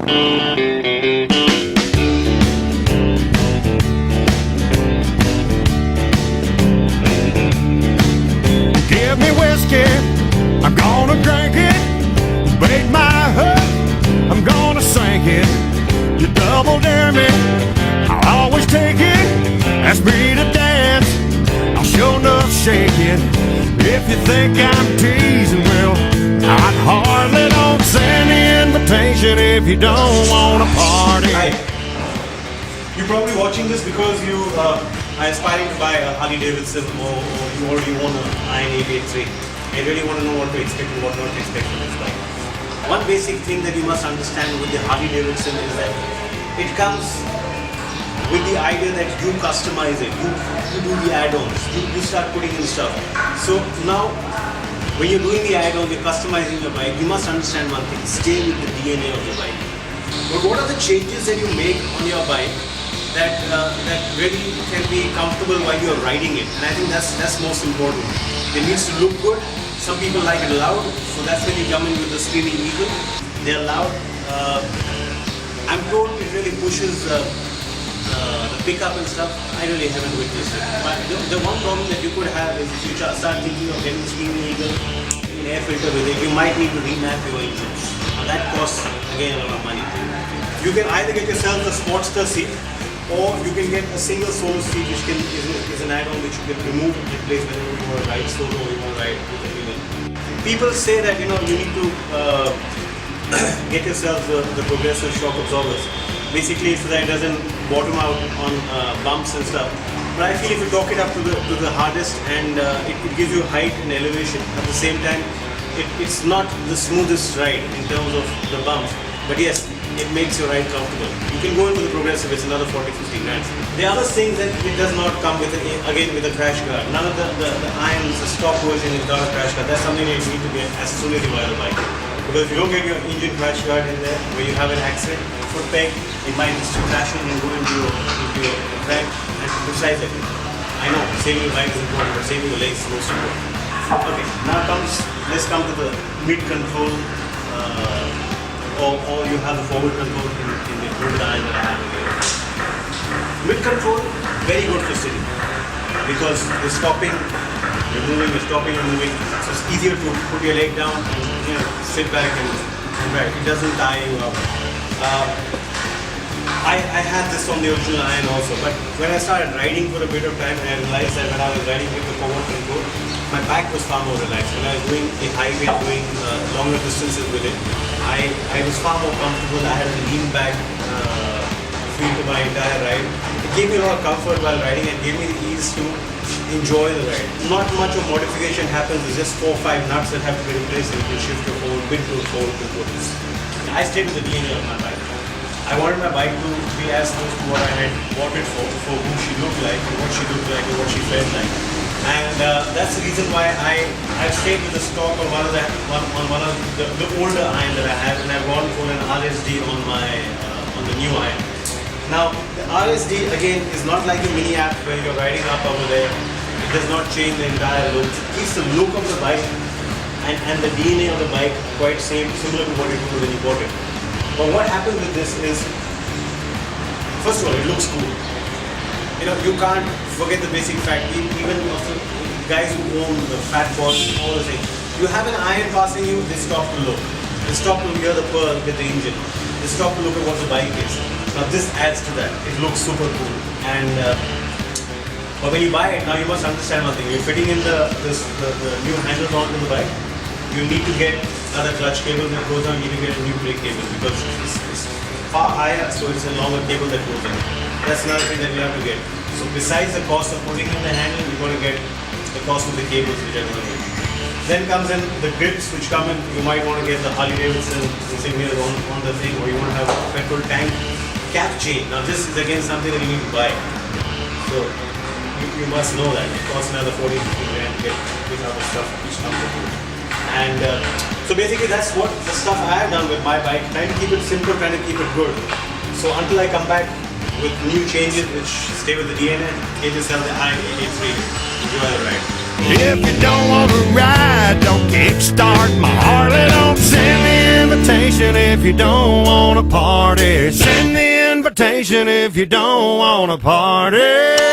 Give me whiskey, I'm gonna drink it. Break my hook, I'm gonna sink it. You double dare me, I'll always take it. Ask me to dance, I'll sure enough shake it. If you think I'm teasing, well, I'd hardly don't send the invitation if you don't wanna party. Hi. You're probably watching this because you are aspiring to buy a Harley Davidson, or you already own an Iron883. I really want to know what to expect and what not to expect from this bike. One basic thing that you must understand with the Harley Davidson is that it comes with the idea that you customize it, you do the add-ons, you start putting in stuff. So now, when you're doing the add-ons, you're customizing your bike, you must understand one thing: stay with the DNA of your bike. But what are the changes that you make on your bike that really can be comfortable while you're riding it? And I think that's most important. It needs to look good. Some people like it loud, so that's when you come in with the Screaming Eagle. They're loud. I'm told it really pushes the pickup and stuff. I really haven't witnessed it. But the one problem that you could have is if you start thinking of getting Screaming Eagle, an air filter with it, you might need to remap your engine. Now that costs again a lot of money. You can either get yourself a Sportster seat, or you can get a single solo seat, which is an add-on which you can remove and replace whenever you want to ride solo or you want to ride with a human. People say that you need to get yourself the progressive shock absorbers, basically so that it doesn't bottom out on bumps and stuff. But I feel if you torque it up to the hardest, and it gives you height and elevation at the same time, it's not the smoothest ride in terms of the bumps. But yes, it makes your ride comfortable. You can go into the progressive, it's another 40-50 grand. The other thing that it does not come with, again, with a crash guard. None of the irons, the stock version is not a crash guard. That's something that you need to get as soon as you buy the bike. Because if you don't get your engine crash guard in there, where you have an accident, foot peg, it might just crash and go into your crack. And besides that, I know saving your bike is important, but saving your legs is most important. Okay, now let's come to the mid control. Or you have the forward control in the good iron that I have here. Mid control, very good for sitting, because you're stopping, you're moving, so it's easier to put your leg down and sit back and ride. It doesn't tire you out. I had this on the original iron also, but when I started riding for a bit of time, I realized that when I was riding with the forward control, my back was far more relaxed. When I was doing a highway, doing longer distances with it, I was far more comfortable. I had a lean back feel to my entire ride. It gave me a lot of comfort while riding and gave me the ease to enjoy the ride. Not much of modification happens, it's just 4 or 5 nuts that have to be replaced and you can shift your forward mid to forward control. I stayed with the DNA of my bike. I wanted my bike to be as close to what I had bought it for who she looked like and what she looked like and what she felt like. And that's the reason why I've stayed with the stock on one of the older iron that I have, and I've gone for an RSD on the new iron. Now the RSD again is not like a mini app where you're riding up over there. It does not change the entire look. It keeps the look of the bike and the DNA of the bike quite similar to what it was when you bought it. But what happens with this is, first of all, it looks cool. You can't forget the basic fact, even of the guys who own the fat boss, all the things. You have an iron passing you, they stop to look. They stop to hear the purr with the engine. They stop to look at what the bike is. Now this adds to that. It looks super cool. And but when you buy it, now you must understand one thing. You're fitting in the new handles onto the bike. You need to get another clutch cable that goes on. You need to get a new brake cable because it's far higher, so it's a longer cable that goes in. That's another thing that you have to get. So besides the cost of putting in the handle, you're going to get the cost of the cables which are going to be. Then comes in the grips which come in. You might want to get the Harley Davidson insignia on the thing, or you want to have a petrol tank cap chain. Now this is again something that you need to buy. So you must know that it costs another 40-50 grand to get this other stuff which comes with it. And so basically that's what the stuff I have done with my bike, trying to keep it simple, trying to keep it good. So until I come back with new changes which stay with the DNA, get yourself the Iron883. Enjoy the ride. If you don't want to ride, don't kickstart my Harley. Don't send the invitation if you don't wanna party. Send the invitation if you don't wanna party.